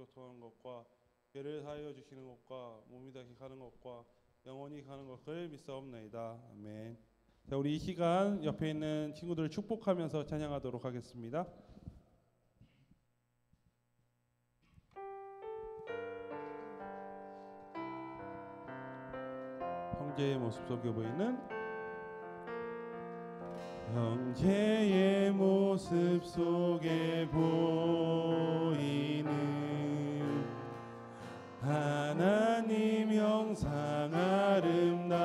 소통하는 것과 죄를 사하여 주시는 것과 몸이 다시 가는 것과 영원히 가는 것을 믿사옵나이다. 아멘. 자, 우리 이 시간 옆에 있는 친구들을 축복하면서 찬양하도록 하겠습니다. 형제의 모습 속에 보이는 형제의 모습 속에 보이는 하나님 형상 아름다워라.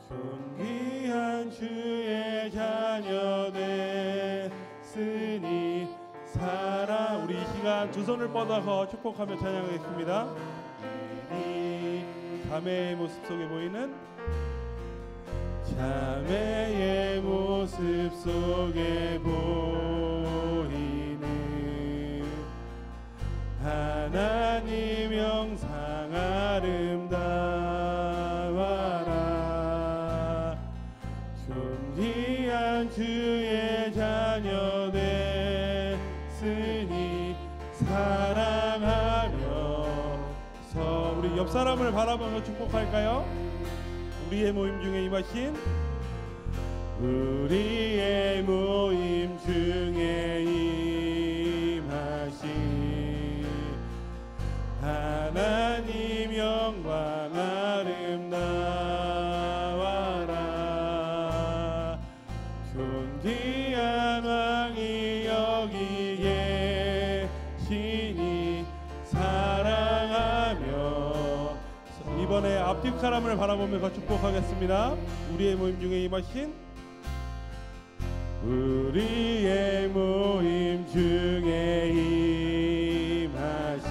존귀한 주의 자녀 됐으니 살아. 우리 이 시간 두 손을 뻗어서 축복하며 찬양하겠습니다. 자매의 모습 속에 보이는 자매의 모습 속에 보이는 하나님 형상 아름다워라. 존귀한 주의 자녀 됐으니 사랑하며. 우리 옆 사람을 바라보며 축복할까요? 우리의 모임 중에 임하신 우리의 모임 중에 임하신 하나님 영광 아름다워라. 존귀한 왕이 여기 계시니 사랑하며. 이번에 앞뒷 사람을 바라보면서 축복하겠습니다. 우리의 모임 중에 임하신 우리의 모임 중에 임하신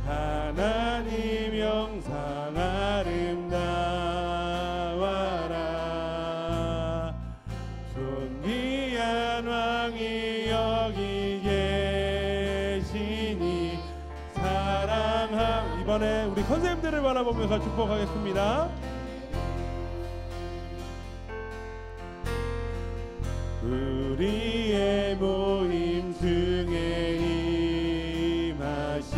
하나님 영상 아름다워라. 존귀한 왕이 여기 계시니 사랑하. 이번에 우리 선생님들을 바라보면서 축복하겠습니다. 우리의 모임 중에 임하신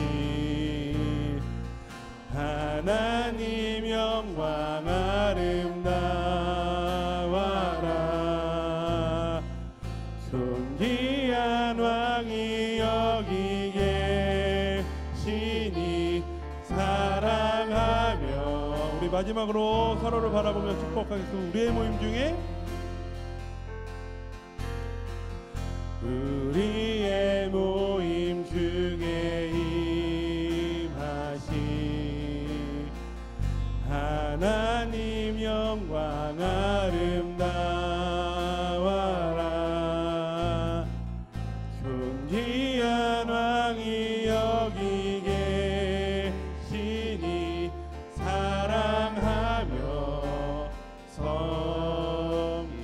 하나님 영광 아름다워라. 존귀한 왕이 여기 계시니 사랑하며. 우리 마지막으로 서로를 바라보며 축복하겠습니다. 우리의 모임 중에 우리의 모임 중에 임하신 하나님 영광 아름다워라. 존귀한 왕이 여기 계시니 사랑하며 섬기리.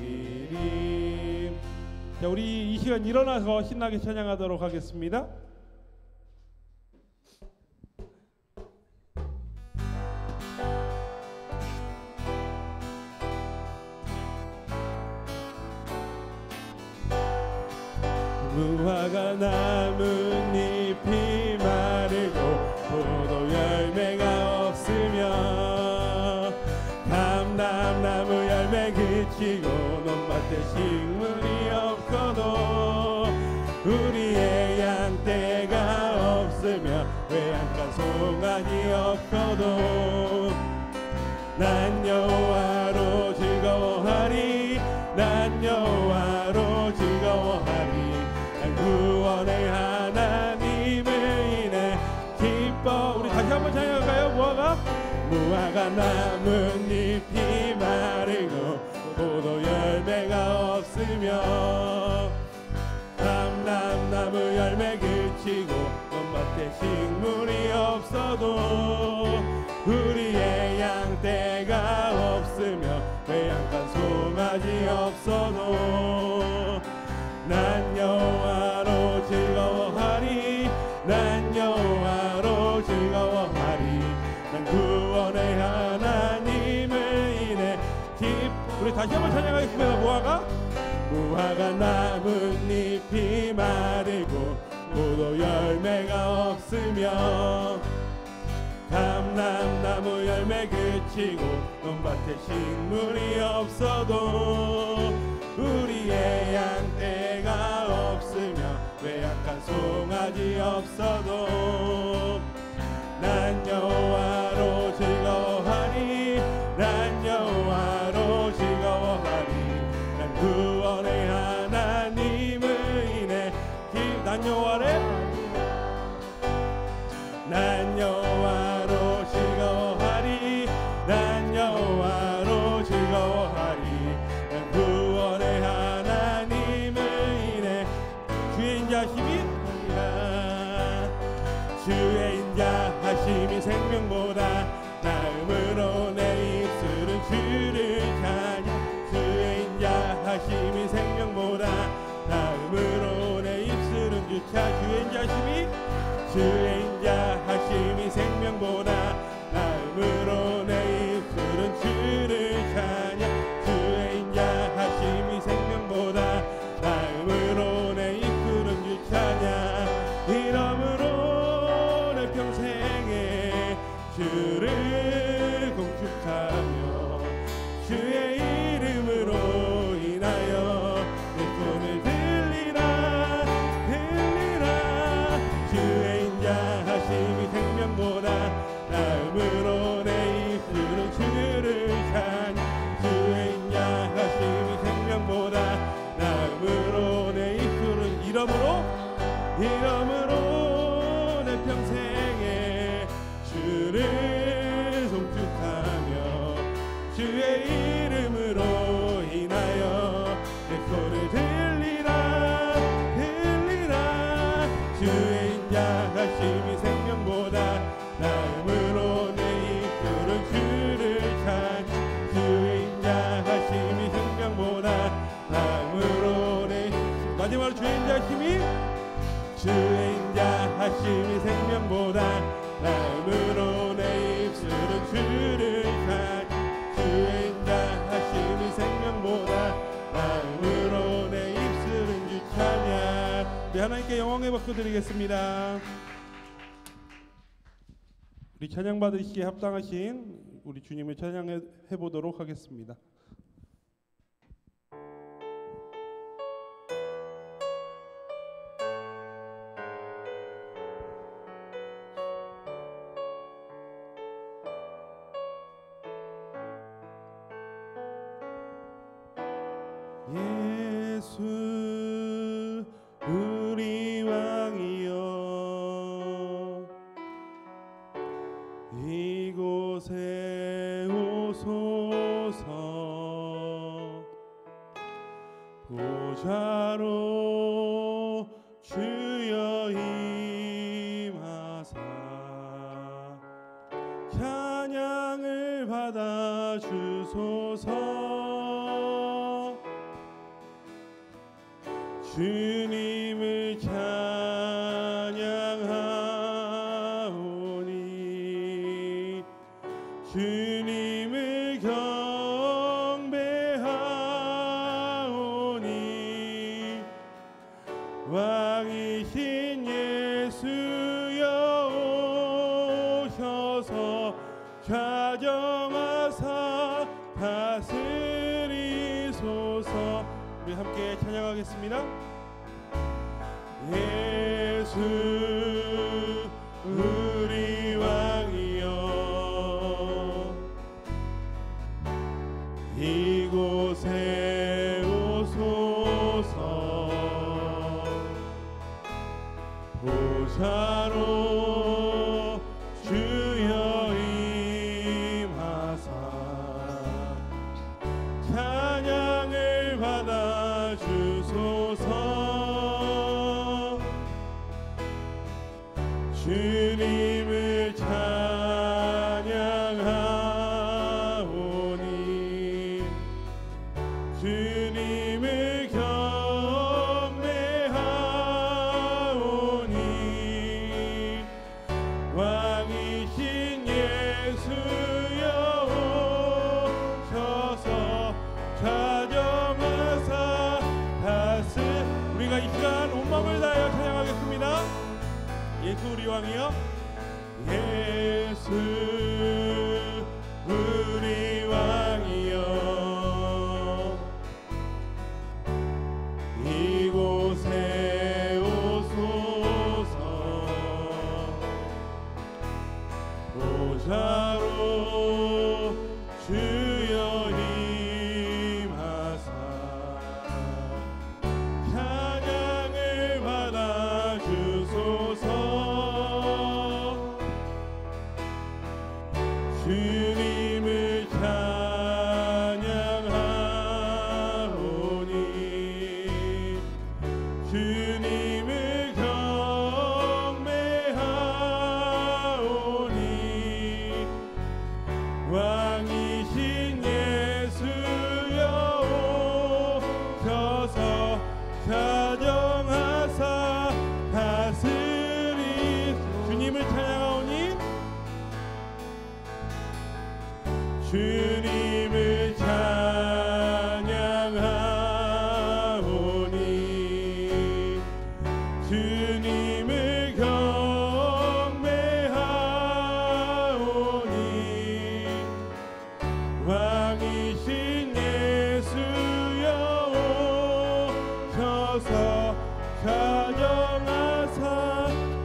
자, 우리 이 시간 일어나서 신나게 찬양하도록 하겠습니다. 무화과 나뭇잎이 마르고 포도 열매가 없으며 감람나무 열매 그치고 논밭에 식물이 없어도 우리의 양떼가 없으며 외양간 송아지 없어도 난 여호와로 즐거워하리. 난 여호와로 즐거워하리. 난 구원의 하나님을 인해 기뻐. 우리 다시 한번 찬양할까요? 무화과 나뭇잎이 마르고 포도 열매가 없으며 감람나무 열매 그치고 논밭에 식물이 없어도 우리의 양떼가 없으며 외양간 송아지 없어도 난 여호와로 즐거워하리. 난 여호와로 즐거워하리. 난 구원의 하나님을 인해 기뻐. 우리 다시 한번 찬양하겠습니다. 무화과 무화과 나뭇잎이 마르고 포도 열매가 없으며 감람나무 열매 그치고 논밭에 식물이 없어도 우리의 양떼가 없으며 외약한 송아지 없어도 난 여호와로 즐거워하니 난 여호와로 즐거워하니 난 구원의 하나님을 인해 난 여호와를 난 여호와로 즐거워하리 난 여호와로 즐거워하리 난 구원의 하나님을 인해 주의 인자하심이 주의 인자하심이 생명보다 나음으로 내 입술은 주를 찬양 주의 인자하심이 생명보다 나음으로 내 입술은 주차 주의 인자하심이 주의 인자하심이 생명보다 나음으로 내 입술은 주를 찬양 주의 인자하심이 생명보다 나음으로 내 입술은 주 찬양 이러므로 내 평생에 주를 공축하며 주의 이름으로 인하여 내 손을 들리라 주의 인자하심이 생명보다 나음으로 내 입술은 주를 찬양 주의 인자하심이 생명보다 나음으로 내 입술은 이러므로 내 평생에 주를 송축하며 주의 이름으로 인하여 내 손을 들리라 주의 인자하심이 생명보다 나음으로 내 입술은 주를 찬양 주의 인자하심이 생명보다 나음으로 내 마지막으로 주의 인자하심이 생명보다 나음으로 내 입술은 주를 찬양 주의 인자하심이 생명보다 나음으로 내 입술은 주 찬양. 네, 하나님께 영광의 박수 드리겠습니다. 우리 찬양 받으시기에 합당하신 우리 주님을 찬양해 보도록 하겠습니다. 예수 우리 왕이여 이곳에 오소서 보좌로 주여 임하사 찬양을 받아 주소서 주님을 찬양하오니 주님을 경배하오니 왕이신 예수여 오셔서 좌정하사 다스리소서. 우리 함께 찬양하겠습니다. 예수 우리 왕이여 이곳에 오소서 보좌로 주여 임하사 찬양을 받아 주소서 주님을 찬양하오니 주님을 경배하오니 왕이신 예수여 오셔서 좌정하사 우리가 이 시간 온 마음을 다하여 찬양하겠습니다. 예수 우리 왕이여. 예수 우리 왕이여 이곳에 오소서. 보좌로 주여 임하사 찬양을 받아 주소서. 주님을 찬양하오니 주님을 경배하오니 왕이신 예수여 오셔서 찬양하사 다스리. 주님을 찬양하오니 주님을 찬양하오니 주님을 경배하오니 왕이신 예수여 오셔서 찬양하사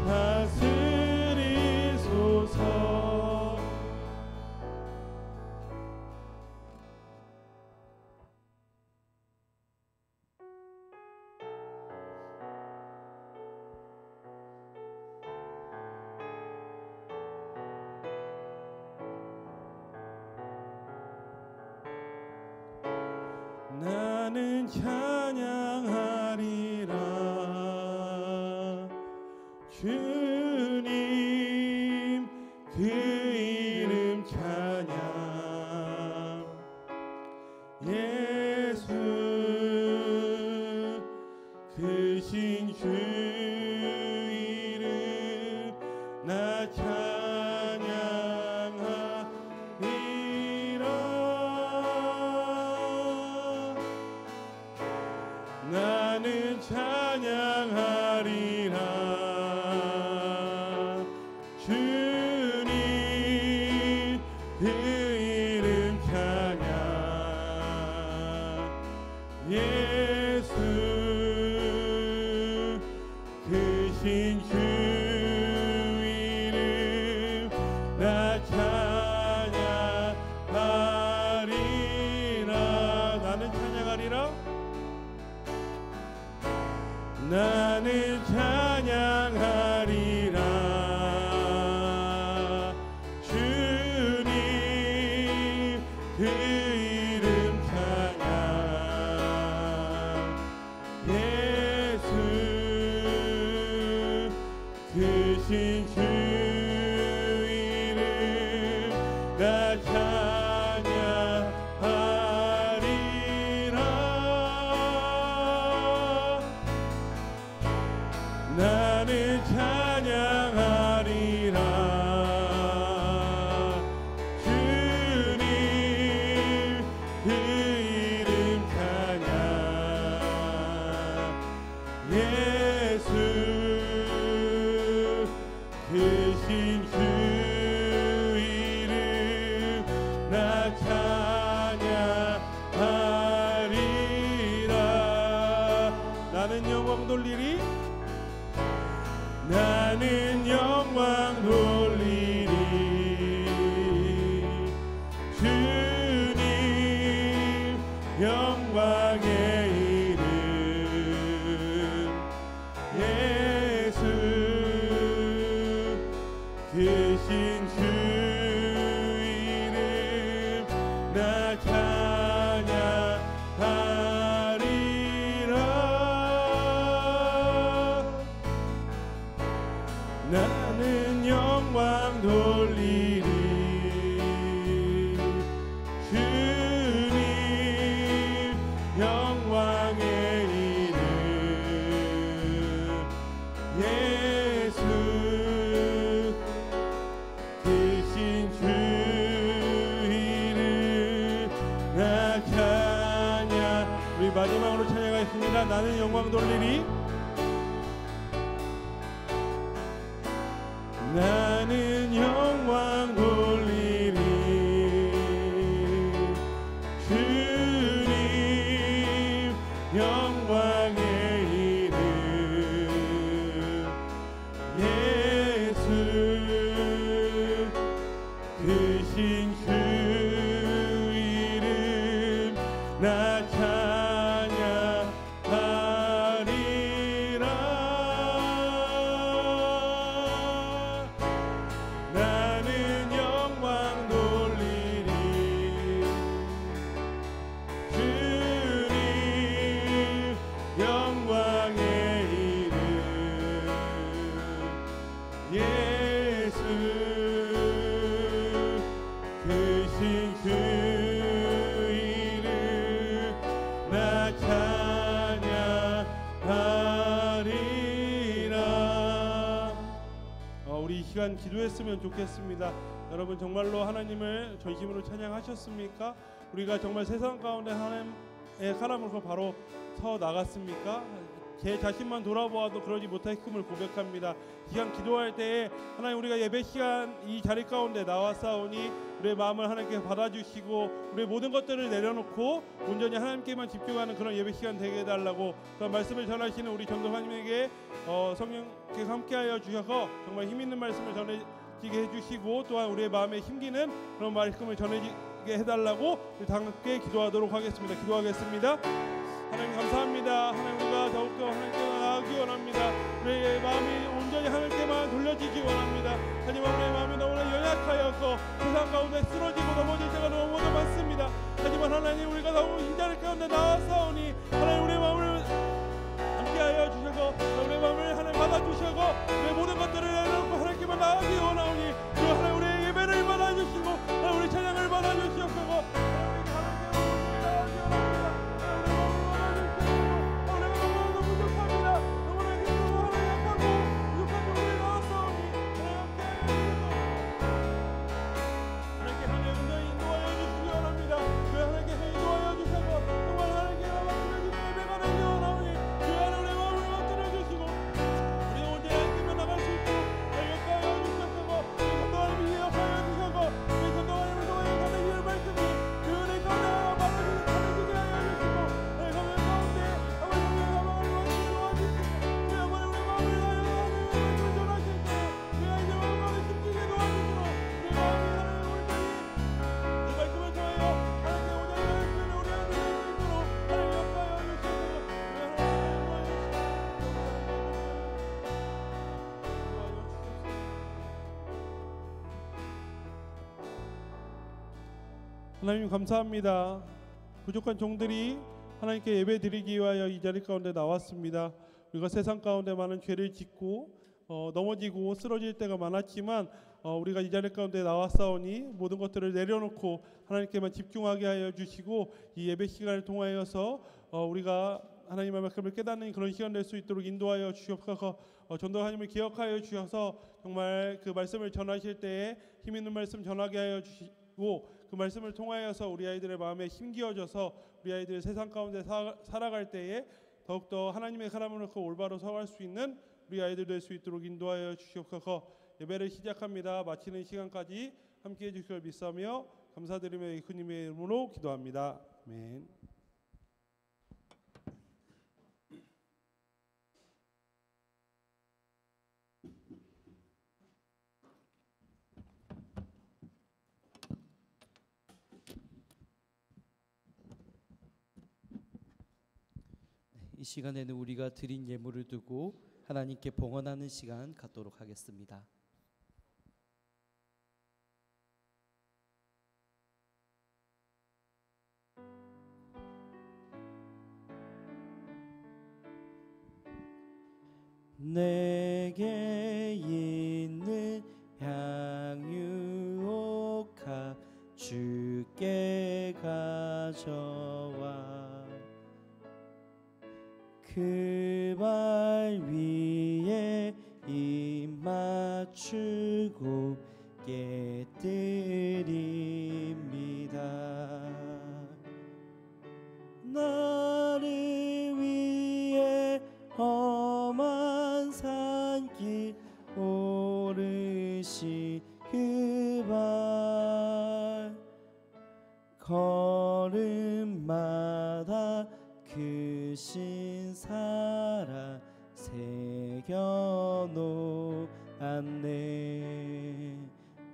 다스리소서. 나는 찬양하리라 주님 그 이름 찬양. 예수 크신 주 이름 나 찬양하리라. 나는 찬양하리라 주님 그 이름 찬양. 예수 크신 주 이름 나 찬양하리라. 나는 찬양하리라. 나는 찬양하리라 주님 그 이름 찬양. 예수 크신 주 이름 나 찬양하리라. 나는 찬양하리라 주님 그 이름 찬양. 예수 크신 주 이름 나 찬양하리라. 나는 영광 돌리리. 나는 영광 돌리리 주님 영광의 이름. 예수 크신 주 이름 나 찬양하리라. 나는 영광 돌리리 주님 영광의 이름. 예수 크신 주 이름 나 찬양. 우리 마지막으로 찬양하겠습니다. 나는 영광 돌리리 돌리리. 나는 영광 돌리리. 주님 영광의 이름 예수 크신 주 이름 나 찬양하리라. 나는 영광 돌리리. 주님 영광의 이름 예수 크신 주 이름 나 찬양하리라. 우리 이 시간 기도했으면 좋겠습니다. 여러분 정말로 하나님을 전심으로 찬양하셨습니까? 우리가 정말 세상 가운데 하나님의 사람으로서 바로 서 나갔습니까? 제 자신만 돌아보아도 그러지 못했음을 고백합니다. 이 시간 기도할 때에 하나님 우리가 예배 시간 이 자리 가운데 나왔사오니 우리의 마음을 하나님께 받아주시고 우리의 모든 것들을 내려놓고 온전히 하나님께만 집중하는 그런 예배 시간 되게 해달라고 그런 말씀을 전하시는 우리 전도사님에게 성령께서 함께하여 주셔서 정말 힘있는 말씀을 전해지게 해주시고 또한 우리의 마음에 힘기는 그런 말씀을 전해지게 해달라고 우리 다 함께 기도하도록 하겠습니다. 기도하겠습니다. 하나님 감사합니다. 하나님 우리가 더욱더 하나님께만 나아가기 원합니다. 우리의 마음이 온전히 하나님께만 돌려지기 원합니다. 하지만 우리의 마음이 너무나 연약하여서 세상 가운데 쓰러지고 넘어질 때가 너무나 많습니다. 하지만 하나님 우리가 너무 이 자리 가운데 나왔사오니 하나님 우리의 마음을 함께하여 주셔서 우리의 마음을 하나님 받아주셔서 우리의 모든 것들을 내려놓고 하나님께만 나아가기 원하오니 그 하나님 우리의 예배를 받아주시고 하나님 우리 찬양을 받아주시옵소서. 하나님 감사합니다. 부족한 종들이 하나님께 예배 드리기 위하여 이 자리 가운데 나왔습니다. 우리가 세상 가운데 많은 죄를 짓고 넘어지고 쓰러질 때가 많았지만 우리가 이 자리 가운데 나왔사오니 모든 것들을 내려놓고 하나님께만 집중하게 하여 주시고 이 예배 시간을 통하여서 우리가 하나님의 말씀을 깨닫는 그런 시간 될 수 있도록 인도하여 주옵소서. 전도사님을 기억하여 주셔서 정말 그 말씀을 전하실 때에 힘 있는 말씀 전하게 하여 주시고 그 말씀을 통하여서 우리 아이들의 마음에 힘기어져서 우리 아이들이 세상 가운데 살아갈 때에 더욱더 하나님의 사람으로서 올바로 서갈 수 있는 우리 아이들 될 수 있도록 인도하여 주시옵소서. 예배를 시작합니다. 마치는 시간까지 함께해 주실 믿사며 감사드리며 예수님의 이름으로 기도합니다. 아멘. 이 시간에는 우리가 드린 예물을 두고 하나님께 봉헌하는 시간 갖도록 하겠습니다. 내게 있는 향유옥화 주께 가져와 그 발 위에 입 맞추고 깨뜨립니다. 나를 위해 살아 새겨 놓았네.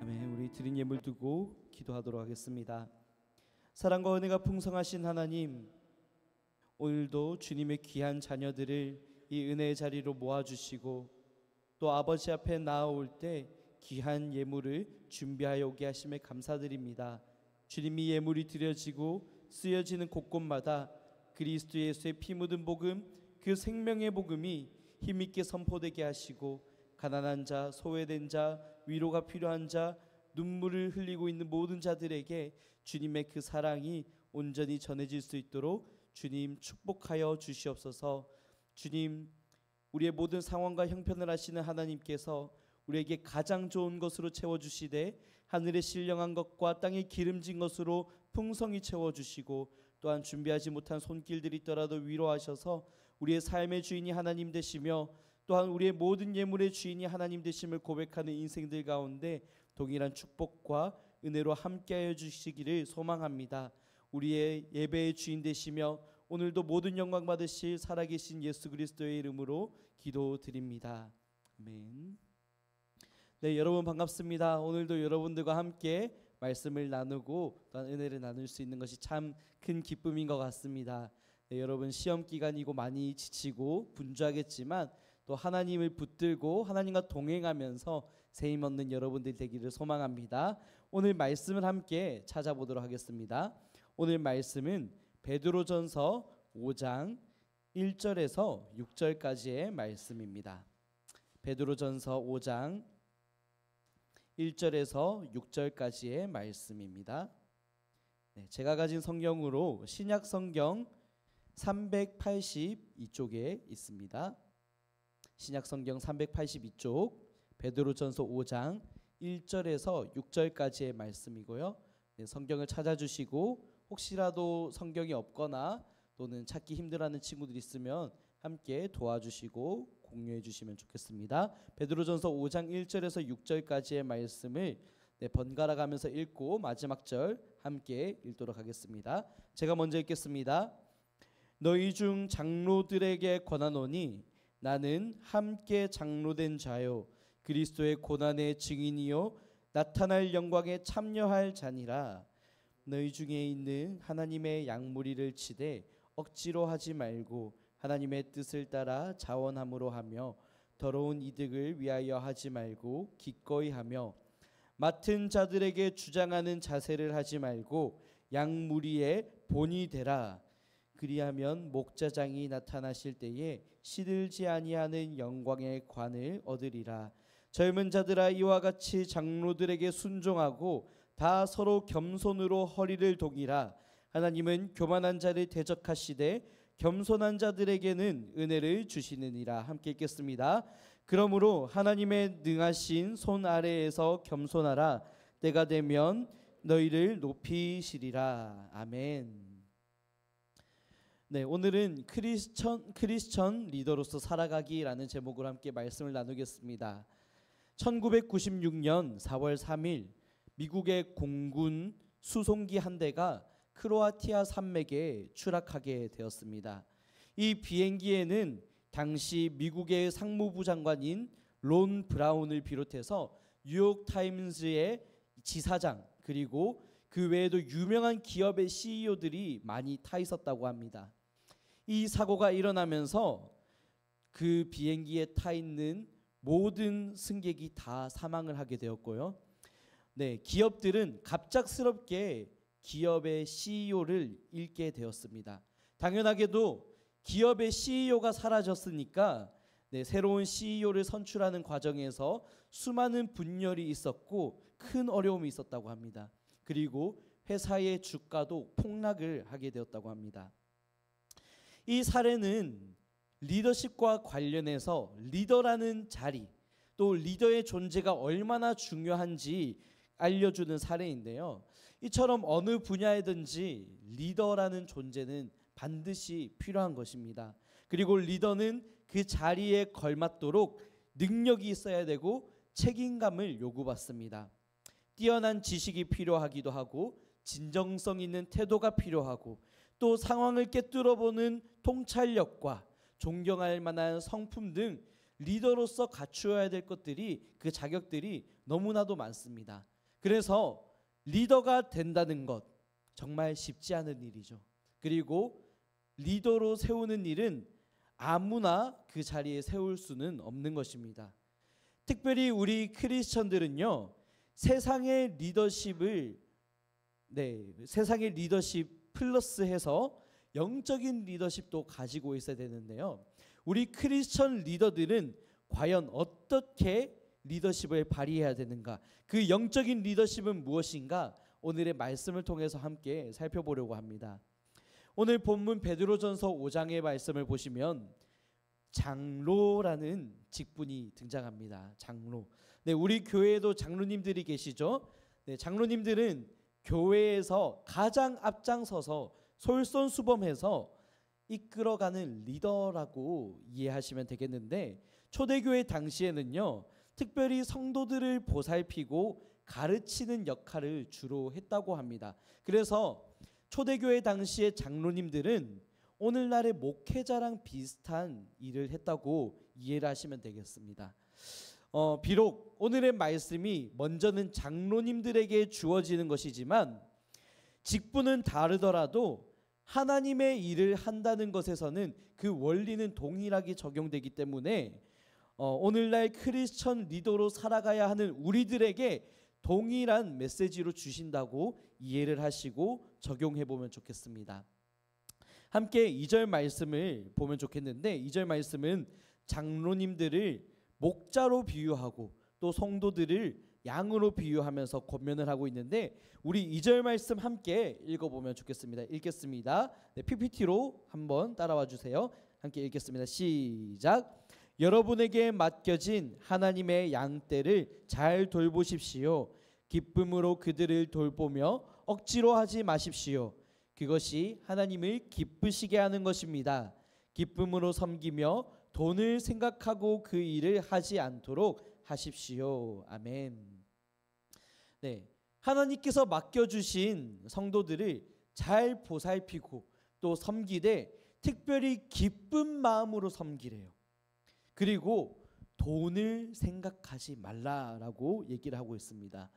아멘. 우리 드린 예물 두고 기도하도록 하겠습니다. 사랑과 은혜가 풍성하신 하나님, 오늘도 주님의 귀한 자녀들을 이 은혜의 자리로 모아주시고 또 아버지 앞에 나아올 때 귀한 예물을 준비하여 오게 하심에 감사드립니다. 주님이 예물이 드려지고 쓰여지는 곳곳마다 그리스도 예수의 피 묻은 복음, 그 생명의 복음이 힘있게 선포되게 하시고 가난한 자, 소외된 자, 위로가 필요한 자, 눈물을 흘리고 있는 모든 자들에게 주님의 그 사랑이 온전히 전해질 수 있도록 주님 축복하여 주시옵소서. 주님, 우리의 모든 상황과 형편을 아시는 하나님께서 우리에게 가장 좋은 것으로 채워주시되 하늘의 신령한 것과 땅의 기름진 것으로 풍성히 채워주시고 또한 준비하지 못한 손길들이 있더라도 위로하셔서 우리의 삶의 주인이 하나님 되시며 또한 우리의 모든 예물의 주인이 하나님 되심을 고백하는 인생들 가운데 동일한 축복과 은혜로 함께하여 주시기를 소망합니다. 우리의 예배의 주인 되시며 오늘도 모든 영광 받으실 살아계신 예수 그리스도의 이름으로 기도드립니다. 아멘. 네, 여러분 반갑습니다. 오늘도 여러분들과 함께 말씀을 나누고 또한 은혜를 나눌 수 있는 것이 참 큰 기쁨인 것 같습니다. 네, 여러분 시험 기간이고 많이 지치고 분주하겠지만 또 하나님을 붙들고 하나님과 동행하면서 세임 얻는 여러분들 되기를 소망합니다. 오늘 말씀을 함께 찾아보도록 하겠습니다. 오늘 말씀은 베드로전서 5장 1절에서 6절까지의 말씀입니다. 베드로전서 5장 1절에서 6절까지의 말씀입니다. 네, 제가 가진 성경으로 신약 성경 382쪽에 있습니다. 신약 성경 382쪽 베드로전서 5장 1절에서 6절까지의 말씀이고요. 네, 성경을 찾아주시고 혹시라도 성경이 없거나 또는 찾기 힘들어하는 친구들이 있으면 함께 도와주시고 공유해 주시면 좋겠습니다. 베드로전서 5장 1절에서 6절까지의 말씀을 번갈아 가면서 읽고 마지막 절 함께 읽도록 하겠습니다. 제가 먼저 읽겠습니다. 너희 중 장로들에게 권하노니 나는 함께 장로된 자요 그리스도의 고난의 증인이요 나타날 영광에 참여할 자니라. 너희 중에 있는 하나님의 양무리를 치되 억지로 하지 말고 하나님의 뜻을 따라 자원함으로 하며 더러운 이득을 위하여 하지 말고 기꺼이 하며 맡은 자들에게 주장하는 자세를 하지 말고 양무리의 본이 되라. 그리하면 목자장이 나타나실 때에 시들지 아니하는 영광의 관을 얻으리라. 젊은 자들아 이와 같이 장로들에게 순종하고 다 서로 겸손으로 허리를 동이라. 하나님은 교만한 자를 대적하시되 겸손한 자들에게는 은혜를 주시느니라. 함께 읽겠습니다. 그러므로 하나님의 능하신 손 아래에서 겸손하라. 때가 되면 너희를 높이시리라. 아멘. 네, 오늘은 크리스천 리더로서 살아가기라는 제목으로 함께 말씀을 나누겠습니다. 1996년 4월 3일 미국의 공군 수송기 한 대가 크로아티아 산맥에 추락하게 되었습니다. 이 비행기에는 당시 미국의 상무부 장관인 론 브라운을 비롯해서 뉴욕타임즈의 지사장 그리고 그 외에도 유명한 기업의 CEO들이 많이 타 있었다고 합니다. 이 사고가 일어나면서 그 비행기에 타 있는 모든 승객이 다 사망을 하게 되었고요. 네, 기업들은 갑작스럽게 기업의 CEO를 잃게 되었습니다. 당연하게도 기업의 CEO가 사라졌으니까 새로운 CEO를 선출하는 과정에서 수많은 분열이 있었고 큰 어려움이 있었다고 합니다. 그리고 회사의 주가도 폭락을 하게 되었다고 합니다. 이 사례는 리더십과 관련해서 리더라는 자리 또 리더의 존재가 얼마나 중요한지 알려주는 사례인데요. 이처럼 어느 분야에든지 리더라는 존재는 반드시 필요한 것입니다. 그리고 리더는 그 자리에 걸맞도록 능력이 있어야 되고 책임감을 요구받습니다. 뛰어난 지식이 필요하기도 하고 진정성 있는 태도가 필요하고 또 상황을 꿰뚫어보는 통찰력과 존경할 만한 성품 등 리더로서 갖추어야 될 것들이, 그 자격들이 너무나도 많습니다. 그래서 리더가 된다는 것 정말 쉽지 않은 일이죠. 그리고 리더로 세우는 일은 아무나 그 자리에 세울 수는 없는 것입니다. 특별히 우리 크리스천들은요, 세상의 리더십을 세상의 리더십 플러스해서 영적인 리더십도 가지고 있어야 되는데요. 우리 크리스천 리더들은 과연 어떻게 리더십을 발휘해야 되는가? 그 영적인 리더십은 무엇인가? 오늘의 말씀을 통해서 함께 살펴보려고 합니다. 오늘 본문 베드로전서 5장의 말씀을 보시면 장로라는 직분이 등장합니다. 장로. 네, 우리 교회에도 장로님들이 계시죠? 네, 장로님들은 교회에서 가장 앞장서서 솔선수범해서 이끌어가는 리더라고 이해하시면 되겠는데, 초대교회 당시에는요, 특별히 성도들을 보살피고 가르치는 역할을 주로 했다고 합니다. 그래서 초대교회 당시의 장로님들은 오늘날의 목회자랑 비슷한 일을 했다고 이해를 하시면 되겠습니다. 비록 오늘의 말씀이 먼저는 장로님들에게 주어지는 것이지만 직분은 다르더라도 하나님의 일을 한다는 것에서는 그 원리는 동일하게 적용되기 때문에 오늘날 크리스천 리더로 살아가야 하는 우리들에게 동일한 메시지로 주신다고 이해를 하시고 적용해 보면 좋겠습니다. 함께 2절 말씀을 보면 좋겠는데, 2절 말씀은 장로님들을 목자로 비유하고 또 성도들을 양으로 비유하면서 권면을 하고 있는데, 우리 2절 말씀 함께 읽어보면 좋겠습니다. 읽겠습니다. 네, PPT로 한번 따라와 주세요. 함께 읽겠습니다. 시작. 여러분에게 맡겨진 하나님의 양떼를 잘 돌보십시오. 기쁨으로 그들을 돌보며 억지로 하지 마십시오. 그것이 하나님을 기쁘시게 하는 것입니다. 기쁨으로 섬기며 돈을 생각하고 그 일을 하지 않도록 하십시오. 아멘. 네, 하나님께서 맡겨주신 성도들을 잘 보살피고 또 섬기되 특별히 기쁜 마음으로 섬기래요. 그리고 돈을 생각하지 말라라고 얘기를 하고 있습니다.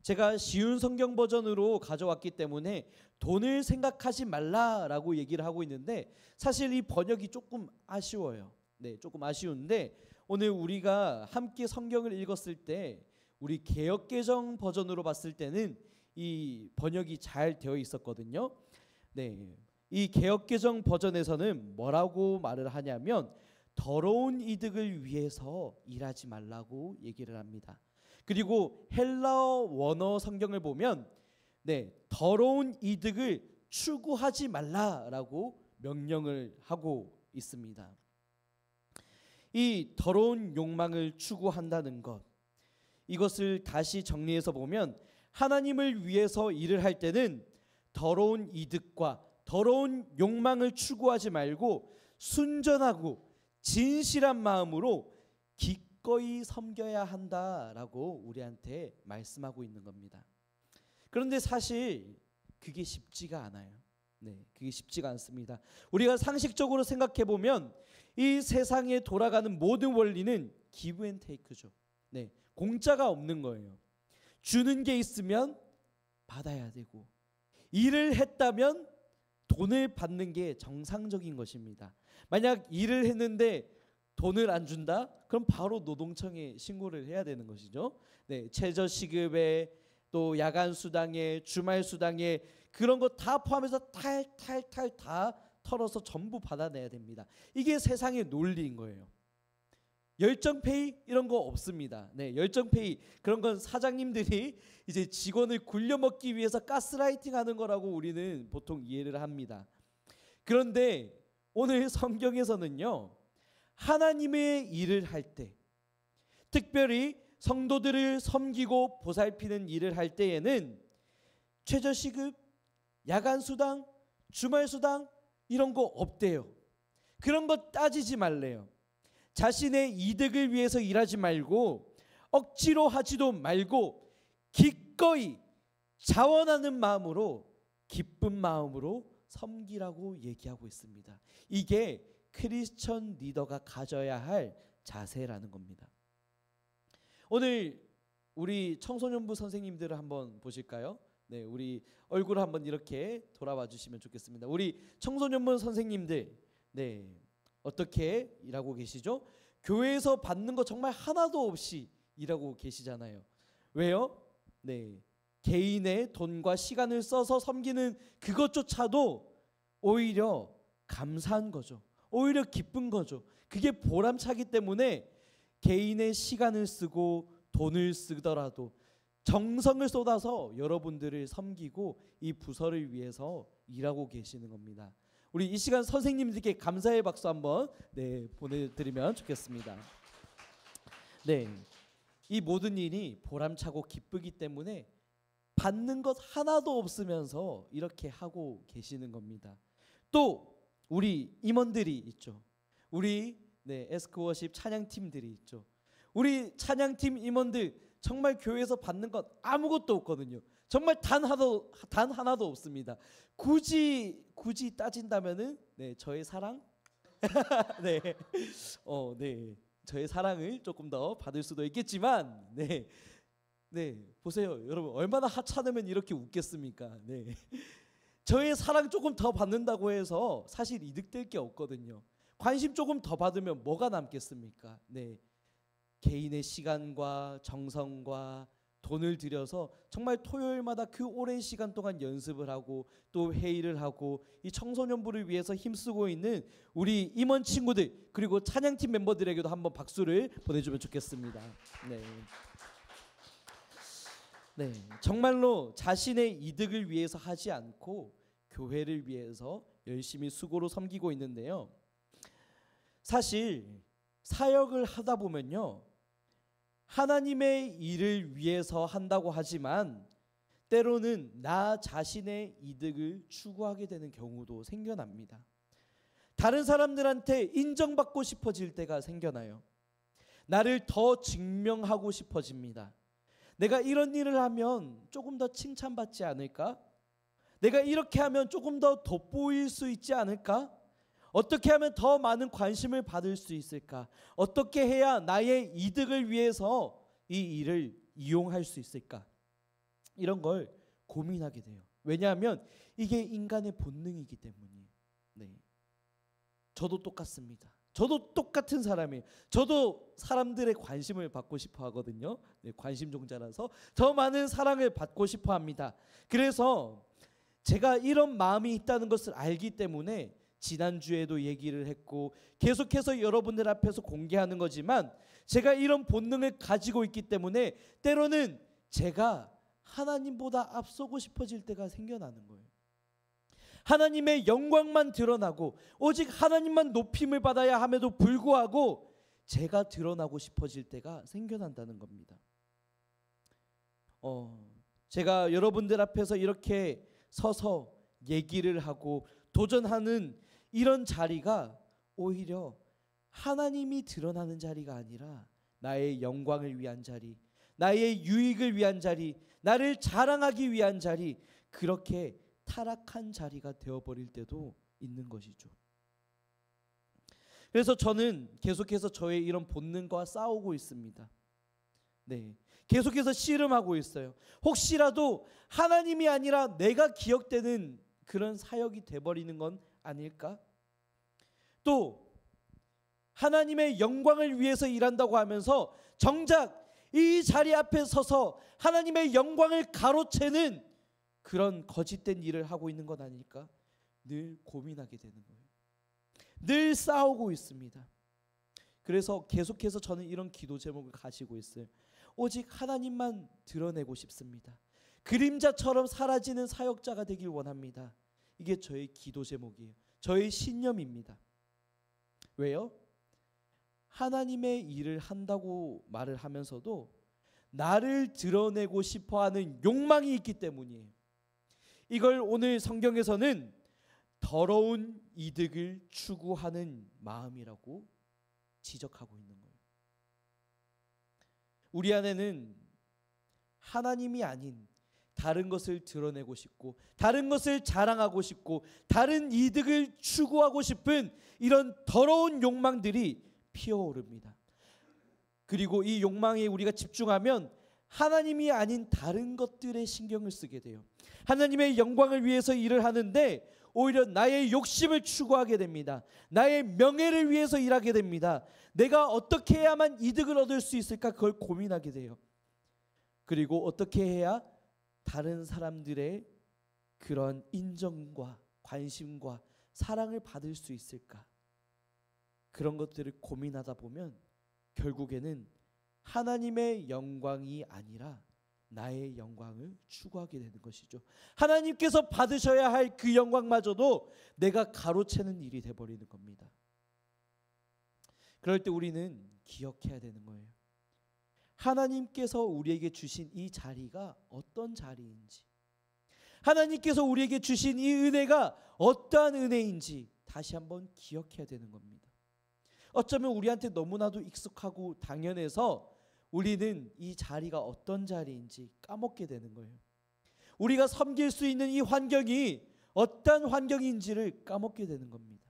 제가 쉬운 성경 버전으로 가져왔기 때문에 돈을 생각하지 말라라고 얘기를 하고 있는데, 사실 이 번역이 조금 아쉬워요. 네, 조금 아쉬운데 오늘 우리가 함께 성경을 읽었을 때 우리 개역개정 버전으로 봤을 때는 이 번역이 잘 되어 있었거든요. 네, 이 개역개정 버전에서는 뭐라고 말을 하냐면 더러운 이득을 위해서 일하지 말라고 얘기를 합니다. 그리고 헬라어 원어 성경을 보면 더러운 이득을 추구하지 말라라고 명령을 하고 있습니다. 이 더러운 욕망을 추구한다는 것, 이것을 다시 정리해서 보면 하나님을 위해서 일을 할 때는 더러운 이득과 더러운 욕망을 추구하지 말고 순전하고 진실한 마음으로 기꺼이 섬겨야 한다라고 우리한테 말씀하고 있는 겁니다. 그런데 사실 그게 쉽지가 않아요. 네, 그게 쉽지가 않습니다. 우리가 상식적으로 생각해 보면 이 세상에 돌아가는 모든 원리는 기브 앤 테이크죠. 네, 공짜가 없는 거예요. 주는 게 있으면 받아야 되고, 일을 했다면 돈을 받는 게 정상적인 것입니다. 만약 일을 했는데 돈을 안 준다? 그럼 바로 노동청에 신고를 해야 되는 것이죠. 네, 최저 시급에 또 야간 수당에 주말 수당에 그런 거 다 포함해서 탈탈탈 다 털어서 전부 받아내야 됩니다. 이게 세상의 논리인 거예요. 열정페이 이런 거 없습니다. 네, 열정페이 그런 건 사장님들이 이제 직원을 굴려먹기 위해서 가스라이팅 하는 거라고 우리는 보통 이해를 합니다. 그런데 오늘 성경에서는요, 하나님의 일을 할 때, 특별히 성도들을 섬기고 보살피는 일을 할 때에는 최저시급, 야간수당, 주말수당 이런 거 없대요. 그런 거 따지지 말래요. 자신의 이득을 위해서 일하지 말고 억지로 하지도 말고 기꺼이 자원하는 마음으로 기쁜 마음으로 섬기라고 얘기하고 있습니다. 이게 크리스천 리더가 가져야 할 자세라는 겁니다. 오늘 우리 청소년부 선생님들을 한번 보실까요? 네, 우리 얼굴 한번 이렇게 돌아봐 주시면 좋겠습니다. 우리 청소년부 선생님들, 네, 어떻게 일하고 계시죠? 교회에서 받는 거 정말 하나도 없이 일하고 계시잖아요. 왜요? 네, 개인의 돈과 시간을 써서 섬기는 그것조차도 오히려 감사한 거죠. 오히려 기쁜 거죠. 그게 보람차기 때문에 개인의 시간을 쓰고 돈을 쓰더라도 정성을 쏟아서 여러분들을 섬기고 이 부서를 위해서 일하고 계시는 겁니다. 우리 이 시간 선생님들께 감사의 박수 한번 보내드리면 좋겠습니다. 네, 이 모든 일이 보람차고 기쁘기 때문에 받는 것 하나도 없으면서 이렇게 하고 계시는 겁니다. 또 우리 임원들이 있죠. 우리 에스크워십 찬양팀들이 있죠. 우리 찬양팀 임원들 정말 교회에서 받는 것 아무것도 없거든요. 정말 단 하나도 없습니다. 굳이 따진다면은 저의 사랑, 저의 사랑을 조금 더 받을 수도 있겠지만, 보세요, 여러분 얼마나 하찮으면 이렇게 웃겠습니까? 저의 사랑 조금 더 받는다고 해서 사실 이득될 게 없거든요. 관심 조금 더 받으면 뭐가 남겠습니까? 개인의 시간과 정성과 돈을 들여서 정말 토요일마다 그 오랜 시간 동안 연습을 하고 또 회의를 하고 이 청소년부를 위해서 힘쓰고 있는 우리 임원 친구들 그리고 찬양팀 멤버들에게도 한번 박수를 보내주면 좋겠습니다. 정말로 자신의 이득을 위해서 하지 않고 교회를 위해서 열심히 수고로 섬기고 있는데요. 사실 사역을 하다 보면요, 하나님의 일을 위해서 한다고 하지만 때로는 나 자신의 이득을 추구하게 되는 경우도 생겨납니다. 다른 사람들한테 인정받고 싶어질 때가 생겨나요. 나를 더 증명하고 싶어집니다. 내가 이런 일을 하면 조금 더 칭찬받지 않을까? 내가 이렇게 하면 조금 더 돋보일 수 있지 않을까? 어떻게 하면 더 많은 관심을 받을 수 있을까? 어떻게 해야 나의 이득을 위해서 이 일을 이용할 수 있을까? 이런 걸 고민하게 돼요. 왜냐하면 이게 인간의 본능이기 때문이에요. 저도 똑같습니다. 저도 똑같은 사람이에요. 저도 사람들의 관심을 받고 싶어 하거든요. 관심 종자라서 더 많은 사랑을 받고 싶어 합니다. 그래서 제가 이런 마음이 있다는 것을 알기 때문에 지난주에도 얘기를 했고 계속해서 여러분들 앞에서 공개하는 거지만 제가 이런 본능을 가지고 있기 때문에 때로는 제가 하나님보다 앞서고 싶어질 때가 생겨나는 거예요. 하나님의 영광만 드러나고 오직 하나님만 높임을 받아야 함에도 불구하고 제가 드러나고 싶어질 때가 생겨난다는 겁니다. 제가 여러분들 앞에서 이렇게 서서 얘기를 하고 도전하는 이런 자리가 오히려 하나님이 드러나는 자리가 아니라 나의 영광을 위한 자리, 나의 유익을 위한 자리, 나를 자랑하기 위한 자리, 그렇게 타락한 자리가 되어버릴 때도 있는 것이죠. 그래서 저는 계속해서 저의 이런 본능과 싸우고 있습니다. 계속해서 씨름하고 있어요. 혹시라도 하나님이 아니라 내가 기억되는 그런 사역이 돼버리는 건 아닐까? 또 하나님의 영광을 위해서 일한다고 하면서 정작 이 자리 앞에 서서 하나님의 영광을 가로채는 그런 거짓된 일을 하고 있는 건 아닐까? 늘 고민하게 되는 거예요. 늘 싸우고 있습니다. 그래서 계속해서 저는 이런 기도 제목을 가지고 있어요. 오직 하나님만 드러내고 싶습니다. 그림자처럼 사라지는 사역자가 되길 원합니다. 이게 저의 기도 제목이에요. 저의 신념입니다. 왜요? 하나님의 일을 한다고 말을 하면서도 나를 드러내고 싶어하는 욕망이 있기 때문이에요. 이걸 오늘 성경에서는 더러운 이득을 추구하는 마음이라고 지적하고 있는 거예요. 우리 안에는 하나님이 아닌 다른 것을 드러내고 싶고 다른 것을 자랑하고 싶고 다른 이득을 추구하고 싶은 이런 더러운 욕망들이 피어오릅니다. 그리고 이 욕망에 우리가 집중하면 하나님이 아닌 다른 것들에 신경을 쓰게 돼요. 하나님의 영광을 위해서 일을 하는데 오히려 나의 욕심을 추구하게 됩니다. 나의 명예를 위해서 일하게 됩니다. 내가 어떻게 해야만 이득을 얻을 수 있을까 그걸 고민하게 돼요. 그리고 어떻게 해야 다른 사람들의 그런 인정과 관심과 사랑을 받을 수 있을까? 그런 것들을 고민하다 보면 결국에는 하나님의 영광이 아니라 나의 영광을 추구하게 되는 것이죠. 하나님께서 받으셔야 할 그 영광마저도 내가 가로채는 일이 돼버리는 겁니다. 그럴 때 우리는 기억해야 되는 거예요. 하나님께서 우리에게 주신 이 자리가 어떤 자리인지, 하나님께서 우리에게 주신 이 은혜가 어떠한 은혜인지 다시 한번 기억해야 되는 겁니다. 어쩌면 우리한테 너무나도 익숙하고 당연해서 우리는 이 자리가 어떤 자리인지 까먹게 되는 거예요. 우리가 섬길 수 있는 이 환경이 어떤 환경인지를 까먹게 되는 겁니다.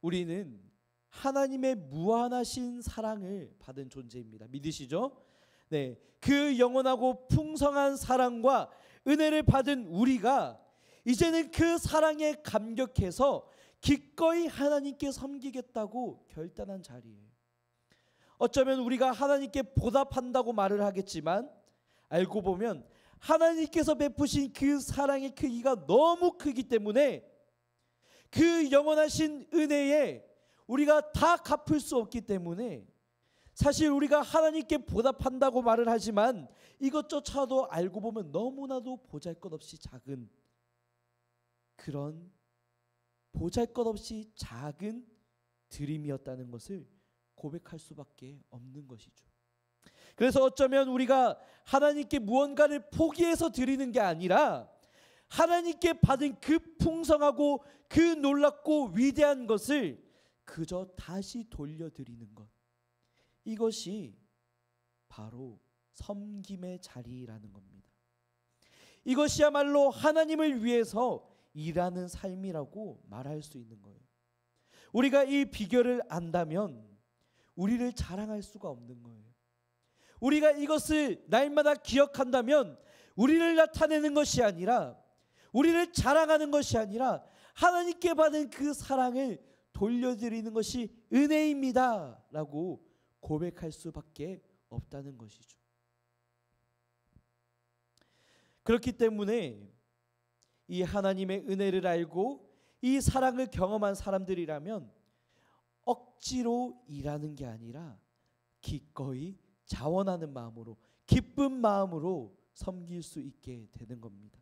우리는 하나님의 무한하신 사랑을 받은 존재입니다. 믿으시죠? 네, 그 영원하고 풍성한 사랑과 은혜를 받은 우리가 이제는 그 사랑에 감격해서 기꺼이 하나님께 섬기겠다고 결단한 자리예요. 어쩌면 우리가 하나님께 보답한다고 말을 하겠지만 알고 보면 하나님께서 베푸신 그 사랑의 크기가 너무 크기 때문에 그 영원하신 은혜에 우리가 다 갚을 수 없기 때문에 사실 우리가 하나님께 보답한다고 말을 하지만 이것조차도 알고 보면 너무나도 보잘것없이 작은 그런 보잘것없이 작은 드림이었다는 것을 고백할 수밖에 없는 것이죠. 그래서 어쩌면 우리가 하나님께 무언가를 포기해서 드리는 게 아니라 하나님께 받은 그 풍성하고 그 놀랍고 위대한 것을 그저 다시 돌려드리는 것, 이것이 바로 섬김의 자리라는 겁니다. 이것이야말로 하나님을 위해서 일하는 삶이라고 말할 수 있는 거예요. 우리가 이 비결을 안다면 우리를 자랑할 수가 없는 거예요. 우리가 이것을 날마다 기억한다면 우리를 나타내는 것이 아니라 우리를 자랑하는 것이 아니라 하나님께 받은 그 사랑을 돌려드리는 것이 은혜입니다 라고 고백할 수밖에 없다는 것이죠. 그렇기 때문에 이 하나님의 은혜를 알고 이 사랑을 경험한 사람들이라면 억지로 일하는 게 아니라 기꺼이 자원하는 마음으로 기쁜 마음으로 섬길 수 있게 되는 겁니다.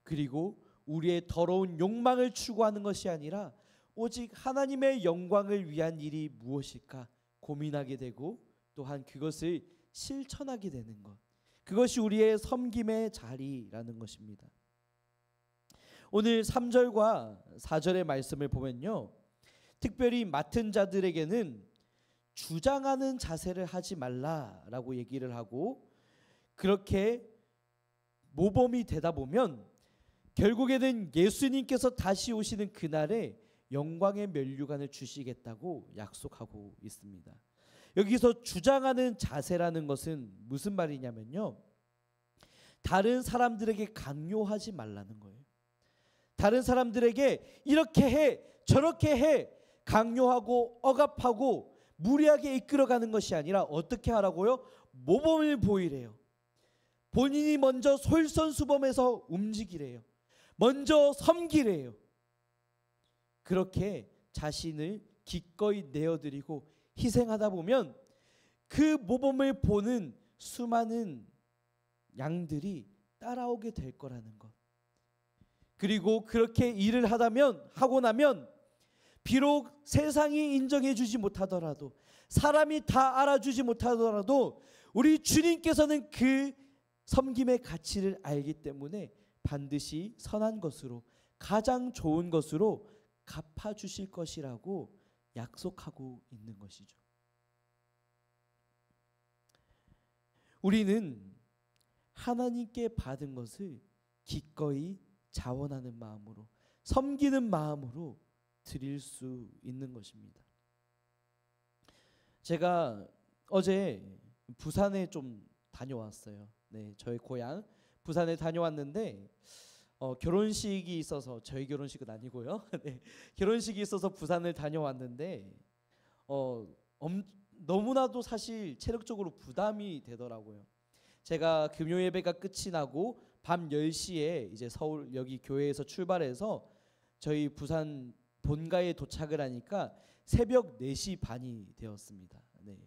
그리고 우리의 더러운 욕망을 추구하는 것이 아니라 오직 하나님의 영광을 위한 일이 무엇일까 고민하게 되고 또한 그것을 실천하게 되는 것, 그것이 우리의 섬김의 자리라는 것입니다. 오늘 3절과 4절의 말씀을 보면요, 특별히 맡은 자들에게는 주장하는 자세를 하지 말라라고 얘기를 하고, 그렇게 모범이 되다 보면 결국에는 예수님께서 다시 오시는 그날에 영광의 면류관을 주시겠다고 약속하고 있습니다. 여기서 주장하는 자세라는 것은 무슨 말이냐면요, 다른 사람들에게 강요하지 말라는 거예요. 다른 사람들에게 이렇게 해 저렇게 해 강요하고 억압하고 무리하게 이끌어가는 것이 아니라 어떻게 하라고요? 모범을 보이래요. 본인이 먼저 솔선수범해서 움직이래요. 먼저 섬기래요. 그렇게 자신을 기꺼이 내어드리고 희생하다 보면 그 모범을 보는 수많은 양들이 따라오게 될 거라는 것. 그리고 그렇게 일을 하고 나면 비록 세상이 인정해 주지 못하더라도, 사람이 다 알아주지 못하더라도 우리 주님께서는 그 섬김의 가치를 알기 때문에 반드시 선한 것으로, 가장 좋은 것으로 갚아주실 것이라고 약속하고 있는 것이죠. 우리는 하나님께 받은 것을 기꺼이 자원하는 마음으로, 섬기는 마음으로 드릴 수 있는 것입니다. 제가 어제 부산에 좀 다녀왔어요. 네, 저희 고향 부산에 다녀왔는데 결혼식이 있어서, 저희 결혼식은 아니고요. 네, 결혼식이 있어서 부산을 다녀왔는데 너무나도 사실 체력적으로 부담이 되더라고요. 제가 금요 예배가 끝이 나고 밤 10시에 이제 서울 여기 교회에서 출발해서 저희 부산 본가에 도착을 하니까 새벽 4시 반이 되었습니다. 네.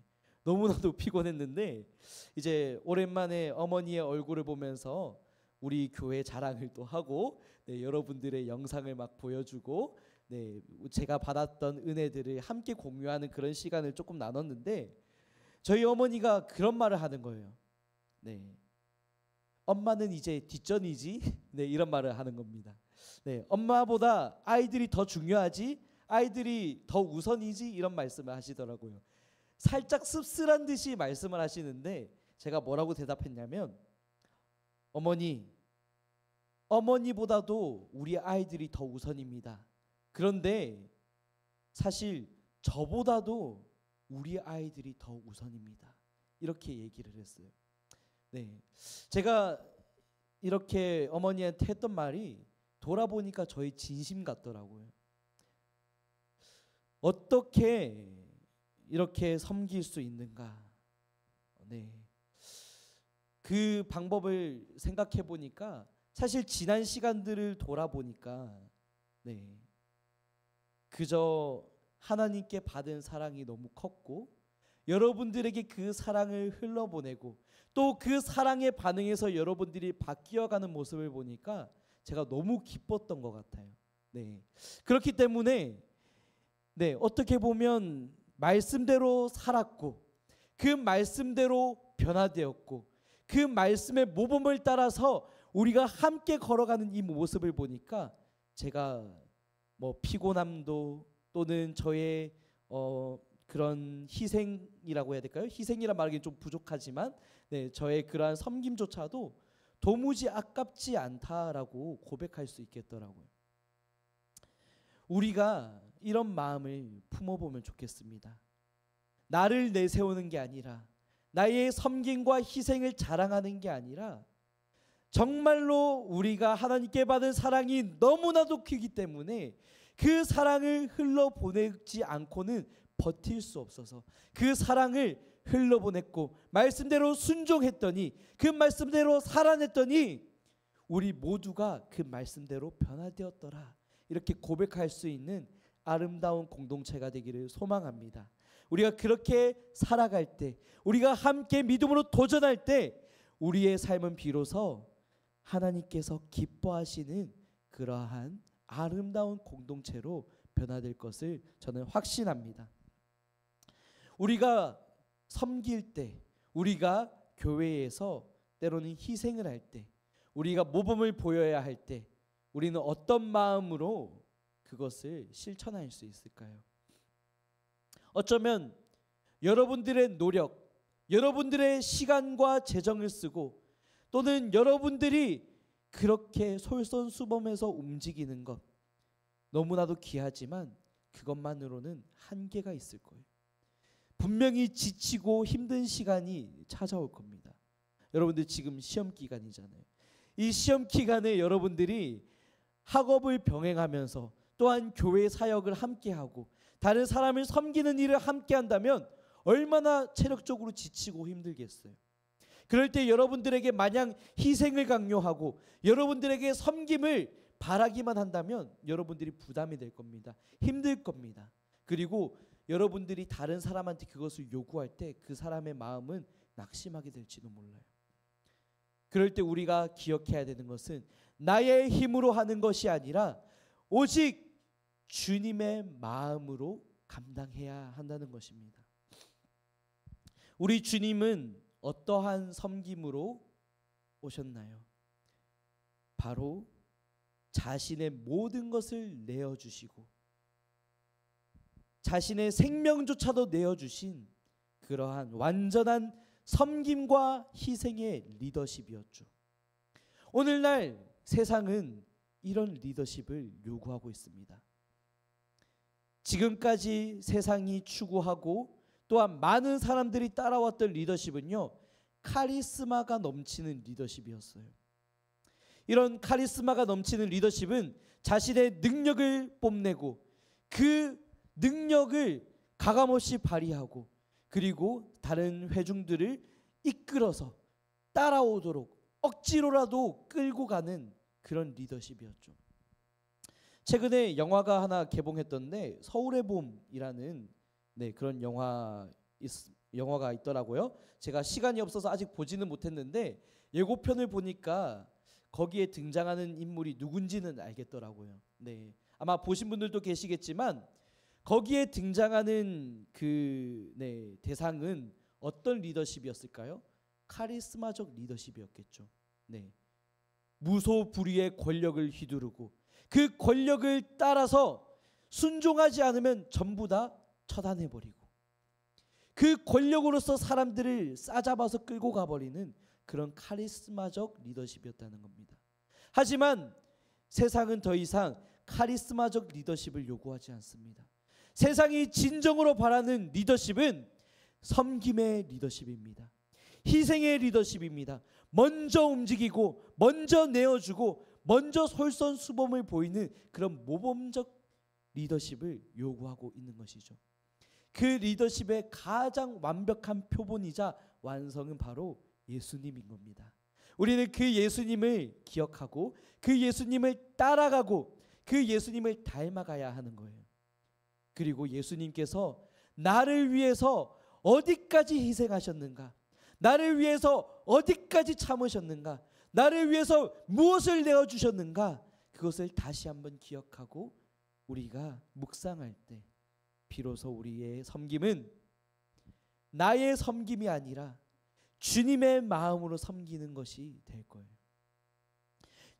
너무나도 피곤했는데 이제 오랜만에 어머니의 얼굴을 보면서 우리 교회 자랑을 또 하고, 네, 여러분들의 영상을 막 보여주고, 네, 제가 받았던 은혜들을 함께 공유하는 그런 시간을 조금 나눴는데, 저희 어머니가 그런 말을 하는 거예요. 네, 엄마는 이제 뒷전이지. 네, 이런 말을 하는 겁니다. 네, 엄마보다 아이들이 더 중요하지, 아이들이 더 우선이지, 이런 말씀을 하시더라고요. 살짝 씁쓸한 듯이 말씀을 하시는데 제가 뭐라고 대답했냐면, 어머니보다도 우리 아이들이 더 우선입니다. 그런데 사실 저보다도 우리 아이들이 더 우선입니다. 이렇게 얘기를 했어요. 네, 제가 이렇게 어머니한테 했던 말이 돌아보니까 저희 진심 같더라고요. 어떻게 이렇게 섬길 수 있는가? 네, 그 방법을 생각해 보니까 사실 지난 시간들을 돌아보니까 네, 그저 하나님께 받은 사랑이 너무 컸고, 여러분들에게 그 사랑을 흘러보내고 또 그 사랑에 반응해서 여러분들이 바뀌어가는 모습을 보니까 제가 너무 기뻤던 것 같아요. 네, 그렇기 때문에 네, 어떻게 보면 말씀대로 살았고, 그 말씀대로 변화되었고, 그 말씀의 모범을 따라서 우리가 함께 걸어가는 이 모습을 보니까 제가 뭐 피곤함도 또는 저의 그런 희생이라고 해야 될까요? 희생이라 말하기 좀 부족하지만 네, 저의 그러한 섬김조차도 도무지 아깝지 않다라고 고백할 수 있겠더라고요. 우리가 이런 마음을 품어보면 좋겠습니다. 나를 내세우는 게 아니라, 나의 섬김과 희생을 자랑하는 게 아니라, 정말로 우리가 하나님께 받은 사랑이 너무나도 크기 때문에 그 사랑을 흘러보내지 않고는 버틸 수 없어서 그 사랑을 흘러보냈고, 말씀대로 순종했더니, 그 말씀대로 살아냈더니 우리 모두가 그 말씀대로 변화되었더라, 이렇게 고백할 수 있는 아름다운 공동체가 되기를 소망합니다. 우리가 그렇게 살아갈 때, 우리가 함께 믿음으로 도전할 때 우리의 삶은 비로소 하나님께서 기뻐하시는 그러한 아름다운 공동체로 변화될 것을 저는 확신합니다. 우리가 섬길 때, 우리가 교회에서 때로는 희생을 할 때, 우리가 모범을 보여야 할 때 우리는 어떤 마음으로 그것을 실천할 수 있을까요? 어쩌면 여러분들의 노력, 여러분들의 시간과 재정을 쓰고, 또는 여러분들이 그렇게 솔선수범해서 움직이는 것, 너무나도 귀하지만 그것만으로는 한계가 있을 거예요. 분명히 지치고 힘든 시간이 찾아올 겁니다. 여러분들 지금 시험 기간이잖아요. 이 시험 기간에 여러분들이 학업을 병행하면서 또한 교회 사역을 함께하고 다른 사람을 섬기는 일을 함께한다면 얼마나 체력적으로 지치고 힘들겠어요. 그럴 때 여러분들에게 마냥 희생을 강요하고 여러분들에게 섬김을 바라기만 한다면 여러분들이 부담이 될 겁니다. 힘들 겁니다. 그리고 여러분들이 다른 사람한테 그것을 요구할 때 그 사람의 마음은 낙심하게 될지도 몰라요. 그럴 때 우리가 기억해야 되는 것은 나의 힘으로 하는 것이 아니라 오직 주님의 마음으로 감당해야 한다는 것입니다. 우리 주님은 어떠한 섬김으로 오셨나요? 바로 자신의 모든 것을 내어주시고 자신의 생명조차도 내어주신 그러한 완전한 섬김과 희생의 리더십이었죠. 오늘날 세상은 이런 리더십을 요구하고 있습니다. 지금까지 세상이 추구하고 또한 많은 사람들이 따라왔던 리더십은요, 카리스마가 넘치는 리더십이었어요. 이런 카리스마가 넘치는 리더십은 자신의 능력을 뽐내고 그 능력을 가감없이 발휘하고 그리고 다른 회중들을 이끌어서 따라오도록 억지로라도 끌고 가는 그런 리더십이었죠. 최근에 영화가 하나 개봉했던데 서울의 봄이라는 그런 영화가 있더라고요. 제가 시간이 없어서 아직 보지는 못했는데 예고편을 보니까 거기에 등장하는 인물이 누군지는 알겠더라고요. 아마 보신 분들도 계시겠지만 거기에 등장하는 대상은 어떤 리더십이었을까요? 카리스마적 리더십이었겠죠. 무소불위의 권력을 휘두르고 그 권력을 따라서 순종하지 않으면 전부 다 처단해버리고 그 권력으로서 사람들을 싸잡아서 끌고 가버리는 그런 카리스마적 리더십이었다는 겁니다. 하지만 세상은 더 이상 카리스마적 리더십을 요구하지 않습니다. 세상이 진정으로 바라는 리더십은 섬김의 리더십입니다. 희생의 리더십입니다. 먼저 움직이고 먼저 내어주고 먼저 솔선수범을 보이는 그런 모범적 리더십을 요구하고 있는 것이죠. 그 리더십의 가장 완벽한 표본이자 완성은 바로 예수님인 겁니다. 우리는 그 예수님을 기억하고 그 예수님을 따라가고 그 예수님을 닮아가야 하는 거예요. 그리고 예수님께서 나를 위해서 어디까지 희생하셨는가, 나를 위해서 어디까지 참으셨는가, 나를 위해서 무엇을 내어주셨는가, 그것을 다시 한번 기억하고 우리가 묵상할 때 비로소 우리의 섬김은 나의 섬김이 아니라 주님의 마음으로 섬기는 것이 될 거예요.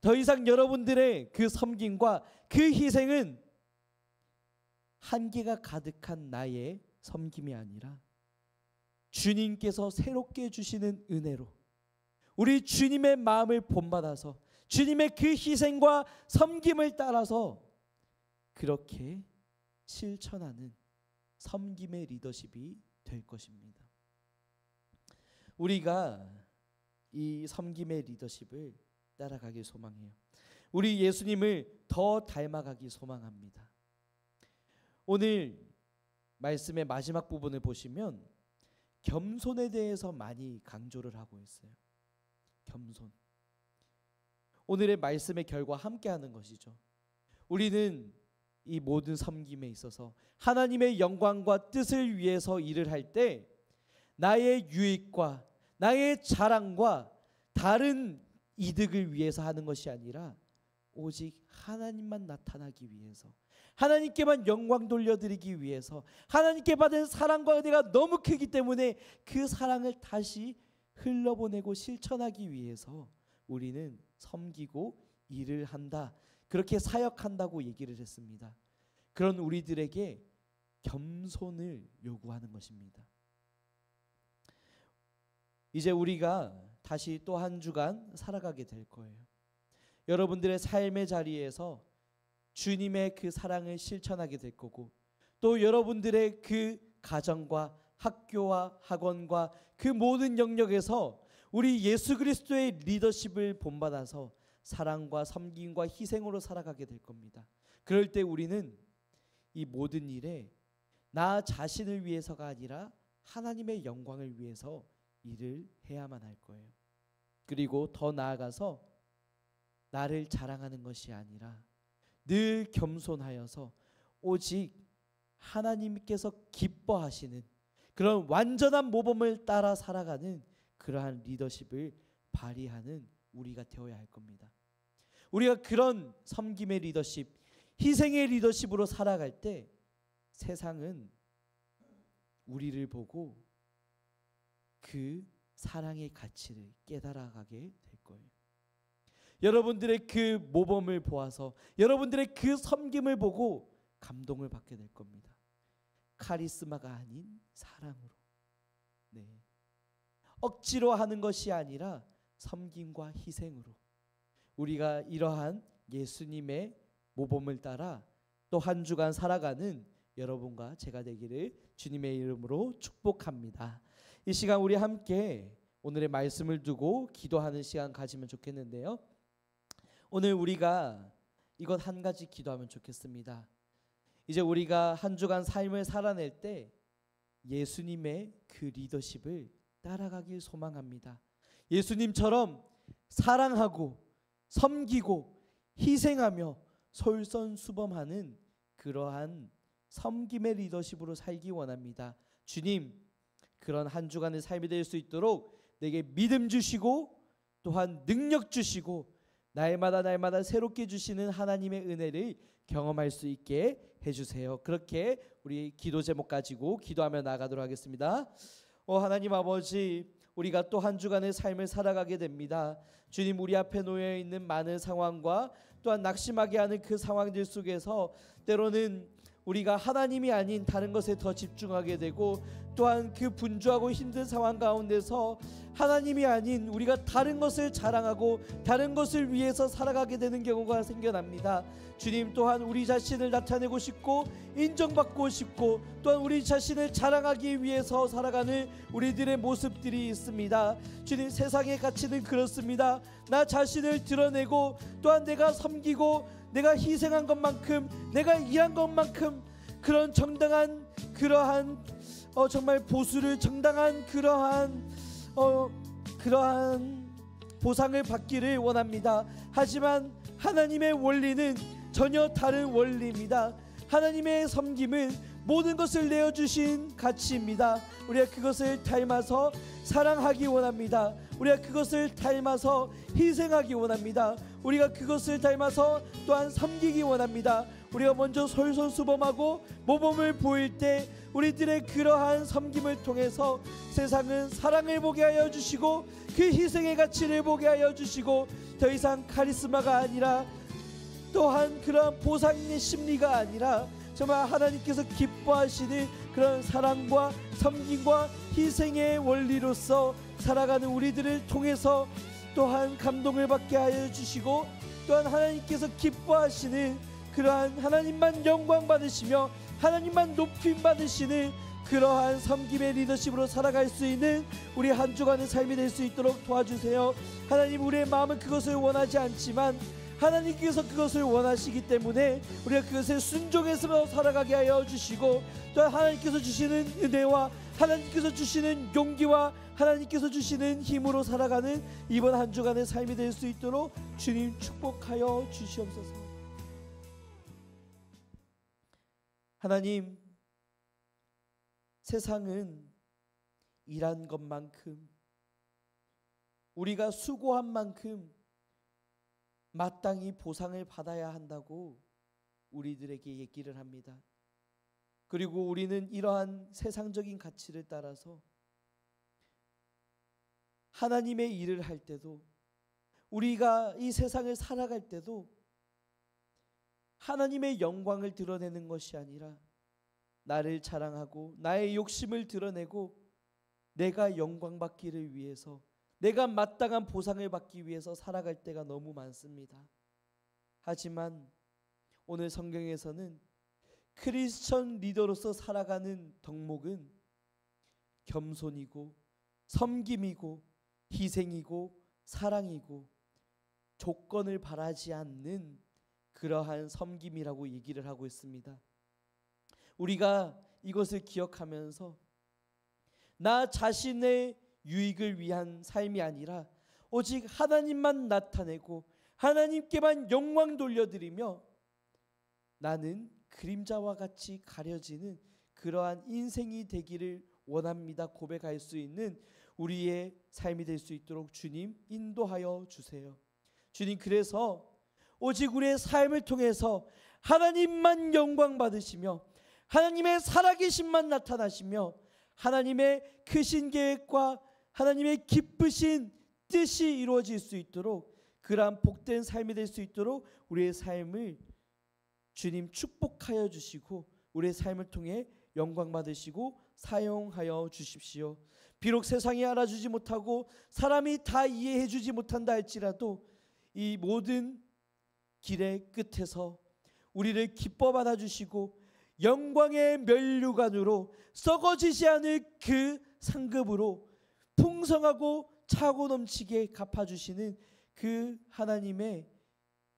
더 이상 여러분들의 그 섬김과 그 희생은 한계가 가득한 나의 섬김이 아니라 주님께서 새롭게 주시는 은혜로 우리 주님의 마음을 본받아서 주님의 그 희생과 섬김을 따라서 그렇게 실천하는 섬김의 리더십이 될 것입니다. 우리가 이 섬김의 리더십을 따라가길 소망해요. 우리 예수님을 더 닮아가기 소망합니다. 오늘 말씀의 마지막 부분을 보시면 겸손에 대해서 많이 강조를 하고 있어요. 겸손. 오늘의 말씀의 결과 함께하는 것이죠. 우리는 이 모든 섬김에 있어서 하나님의 영광과 뜻을 위해서 일을 할 때 나의 유익과 나의 자랑과 다른 이득을 위해서 하는 것이 아니라 오직 하나님만 나타나기 위해서, 하나님께만 영광 돌려드리기 위해서, 하나님께 받은 사랑과 은혜가 너무 크기 때문에 그 사랑을 다시 흘러보내고 실천하기 위해서 우리는 섬기고 일을 한다, 그렇게 사역한다고 얘기를 했습니다. 그런 우리들에게 겸손을 요구하는 것입니다. 이제 우리가 다시 또 한 주간 살아가게 될 거예요. 여러분들의 삶의 자리에서 주님의 그 사랑을 실천하게 될 거고, 또 여러분들의 그 가정과 학교와 학원과 그 모든 영역에서 우리 예수 그리스도의 리더십을 본받아서 사랑과 섬김과 희생으로 살아가게 될 겁니다. 그럴 때 우리는 이 모든 일에 나 자신을 위해서가 아니라 하나님의 영광을 위해서 일을 해야만 할 거예요. 그리고 더 나아가서 나를 자랑하는 것이 아니라 늘 겸손하여서 오직 하나님께서 기뻐하시는 그런 완전한 모범을 따라 살아가는 그러한 리더십을 발휘하는 우리가 되어야 할 겁니다. 우리가 그런 섬김의 리더십, 희생의 리더십으로 살아갈 때 세상은 우리를 보고 그 사랑의 가치를 깨달아가게 될 거예요. 여러분들의 그 모범을 보아서 여러분들의 그 섬김을 보고 감동을 받게 될 겁니다. 카리스마가 아닌 사랑으로. 억지로 하는 것이 아니라 섬김과 희생으로 우리가 이러한 예수님의 모범을 따라 또 한 주간 살아가는 여러분과 제가 되기를 주님의 이름으로 축복합니다. 이 시간 우리 함께 오늘의 말씀을 두고 기도하는 시간 가지면 좋겠는데요. 오늘 우리가 이것 한 가지 기도하면 좋겠습니다. 이제 우리가 한 주간 삶을 살아낼 때 예수님의 그 리더십을 따라가길 소망합니다. 예수님처럼 사랑하고 섬기고 희생하며 솔선수범하는 그러한 섬김의 리더십으로 살기 원합니다. 주님, 그런 한 주간의 삶이 될 수 있도록 내게 믿음 주시고 또한 능력 주시고 날마다 새롭게 주시는 하나님의 은혜를 경험할 수 있게 해주세요. 그렇게 우리 기도 제목 가지고 기도하며 나가도록 하겠습니다. 하나님 아버지, 우리가 또 한 주간의 삶을 살아가게 됩니다. 주님, 우리 앞에 놓여 있는 많은 상황과 또한 낙심하게 하는 그 상황들 속에서 때로는 우리가 하나님이 아닌 다른 것에 더 집중하게 되고 또한 그 분주하고 힘든 상황 가운데서 하나님이 아닌 우리가 다른 것을 자랑하고 다른 것을 위해서 살아가게 되는 경우가 생겨납니다. 주님, 또한 우리 자신을 나타내고 싶고 인정받고 싶고 또한 우리 자신을 자랑하기 위해서 살아가는 우리들의 모습들이 있습니다. 주님, 세상의 가치는 그렇습니다. 나 자신을 드러내고 또한 내가 섬기고 내가 희생한 것만큼 내가 일한 것만큼 그런 정당한 그러한 정말 보수를 정당한 그러한 보상을 받기를 원합니다. 하지만 하나님의 원리는 전혀 다른 원리입니다. 하나님의 섬김은 모든 것을 내어주신 가치입니다. 우리가 그것을 닮아서 사랑하기 원합니다. 우리가 그것을 닮아서 희생하기 원합니다. 우리가 그것을 닮아서 또한 섬기기 원합니다. 우리가 먼저 솔선수범하고 모범을 보일 때 우리들의 그러한 섬김을 통해서 세상은 사랑을 보게 하여 주시고 그 희생의 가치를 보게 하여 주시고 더 이상 카리스마가 아니라 또한 그러한 보상의 심리가 아니라 정말 하나님께서 기뻐하시는 그런 사랑과 섬김과 희생의 원리로서 살아가는 우리들을 통해서 또한 감동을 받게 하여 주시고 또한 하나님께서 기뻐하시는 그러한 하나님만 영광 받으시며 하나님만 높임 받으시는 그러한 섬김의 리더십으로 살아갈 수 있는 우리 한 주간의 삶이 될 수 있도록 도와주세요. 하나님, 우리의 마음은 그것을 원하지 않지만 하나님께서 그것을 원하시기 때문에 우리가 그것에 순종해서 살아가게 하여 주시고 또한 하나님께서 주시는 은혜와 하나님께서 주시는 용기와 하나님께서 주시는 힘으로 살아가는 이번 한 주간의 삶이 될 수 있도록 주님 축복하여 주시옵소서. 하나님, 세상은 일한 것만큼 우리가 수고한 만큼 마땅히 보상을 받아야 한다고 우리들에게 얘기를 합니다. 그리고 우리는 이러한 세상적인 가치를 따라서 하나님의 일을 할 때도 우리가 이 세상을 살아갈 때도 하나님의 영광을 드러내는 것이 아니라 나를 자랑하고 나의 욕심을 드러내고 내가 영광 받기를 위해서 내가 마땅한 보상을 받기 위해서 살아갈 때가 너무 많습니다. 하지만 오늘 성경에서는 크리스천 리더로서 살아가는 덕목은 겸손이고 섬김이고 희생이고 사랑이고 조건을 바라지 않는 그러한 섬김이라고 얘기를 하고 있습니다. 우리가 이것을 기억하면서 나 자신의 유익을 위한 삶이 아니라 오직 하나님만 나타내고 하나님께만 영광 돌려드리며 나는 그림자와 같이 가려지는 그러한 인생이 되기를 원합니다. 고백할 수 있는 우리의 삶이 될 수 있도록 주님 인도하여 주세요. 주님, 그래서 오직 우리의 삶을 통해서 하나님만 영광 받으시며 하나님의 살아계심만 나타나시며 하나님의 크신 계획과 하나님의 기쁘신 뜻이 이루어질 수 있도록 그러한 복된 삶이 될 수 있도록 우리의 삶을 주님 축복하여 주시고 우리의 삶을 통해 영광 받으시고 사용하여 주십시오. 비록 세상이 알아주지 못하고 사람이 다 이해해 주지 못한다 할지라도 이 모든 길의 끝에서 우리를 기뻐 받아주시고 영광의 면류관으로 썩어지지 않을 그 상급으로 풍성하고 차고 넘치게 갚아주시는 그 하나님의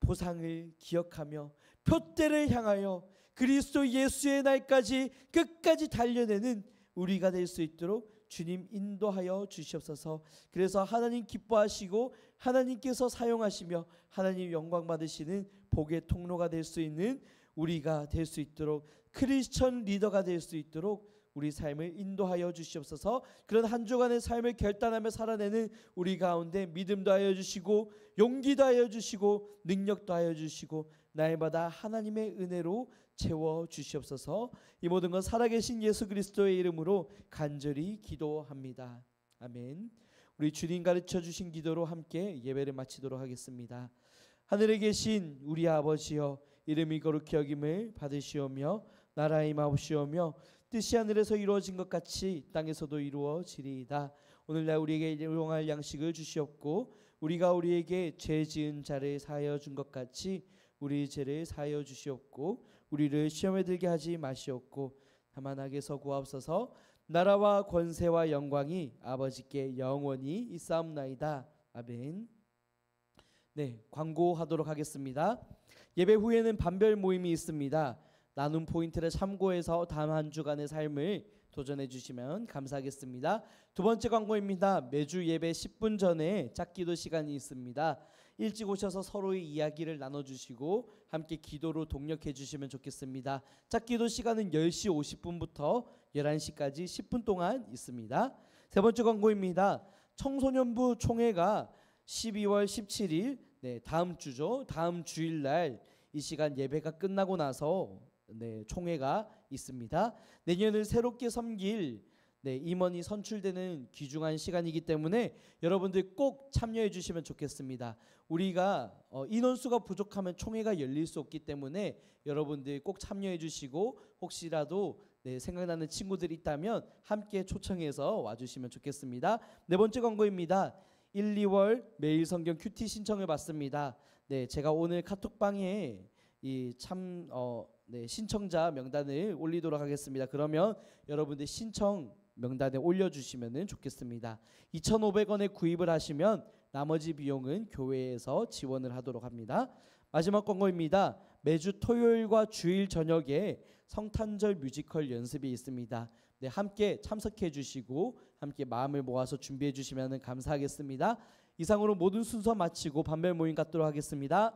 보상을 기억하며 표대를 향하여 그리스도 예수의 날까지 끝까지 달려내는 우리가 될 수 있도록 주님 인도하여 주시옵소서. 그래서 하나님 기뻐하시고 하나님께서 사용하시며 하나님 영광 받으시는 복의 통로가 될 수 있는 우리가 될 수 있도록, 크리스천 리더가 될 수 있도록 우리 삶을 인도하여 주시옵소서. 그런 한 주간의 삶을 결단하며 살아내는 우리 가운데 믿음도 하여 주시고 용기도 하여 주시고 능력도 하여 주시고 날마다 하나님의 은혜로 채워 주시옵소서. 이 모든 건 살아계신 예수 그리스도의 이름으로 간절히 기도합니다. 아멘. 우리 주님 가르쳐 주신 기도로 함께 예배를 마치도록 하겠습니다. 하늘에 계신 우리 아버지여, 이름이 거룩히 여김을 받으시오며 나라의 임하옵시오며 뜻이 하늘에서 이루어진 것 같이 땅에서도 이루어지리이다. 오늘날 우리에게 일용할 양식을 주시옵고 우리가 우리에게 죄 지은 자를 사하여 준 것 같이 우리 죄를 사하여 주시옵고 우리를 시험에 들게 하지 마시옵고 다만 악에서 구하옵소서. 나라와 권세와 영광이 아버지께 영원히 있사옵나이다. 아멘. 네, 광고하도록 하겠습니다. 예배 후에는 반별 모임이 있습니다. 나눔 포인트를 참고해서 다음 한 주간의 삶을 도전해 주시면 감사하겠습니다. 두 번째 광고입니다. 매주 예배 10분 전에 짝기도 시간이 있습니다. 일찍 오셔서 서로의 이야기를 나눠주시고 함께 기도로 동력해 주시면 좋겠습니다. 짝기도 시간은 10시 50분부터 11시까지 10분 동안 있습니다. 세 번째 광고입니다. 청소년부 총회가 12월 17일 다음 주죠. 다음 주일날 이 시간 예배가 끝나고 나서 총회가 있습니다. 내년을 새롭게 섬길 임원이 선출되는 귀중한 시간이기 때문에 여러분들 꼭 참여해 주시면 좋겠습니다. 우리가 인원수가 부족하면 총회가 열릴 수 없기 때문에 여러분들 꼭 참여해 주시고 혹시라도 생각나는 친구들이 있다면 함께 초청해서 와주시면 좋겠습니다. 네 번째 광고입니다. 1, 2월 매일 성경 큐티 신청을 받습니다. 제가 오늘 카톡방에 신청자 명단을 올리도록 하겠습니다. 그러면 여러분들 신청 명단에 올려주시면 좋겠습니다. 2,500원에 구입을 하시면 나머지 비용은 교회에서 지원을 하도록 합니다. 마지막 광고입니다. 매주 토요일과 주일 저녁에 성탄절 뮤지컬 연습이 있습니다. 함께 참석해 주시고 함께 마음을 모아서 준비해 주시면 감사하겠습니다. 이상으로 모든 순서 마치고 반별 모임 갖도록 하겠습니다.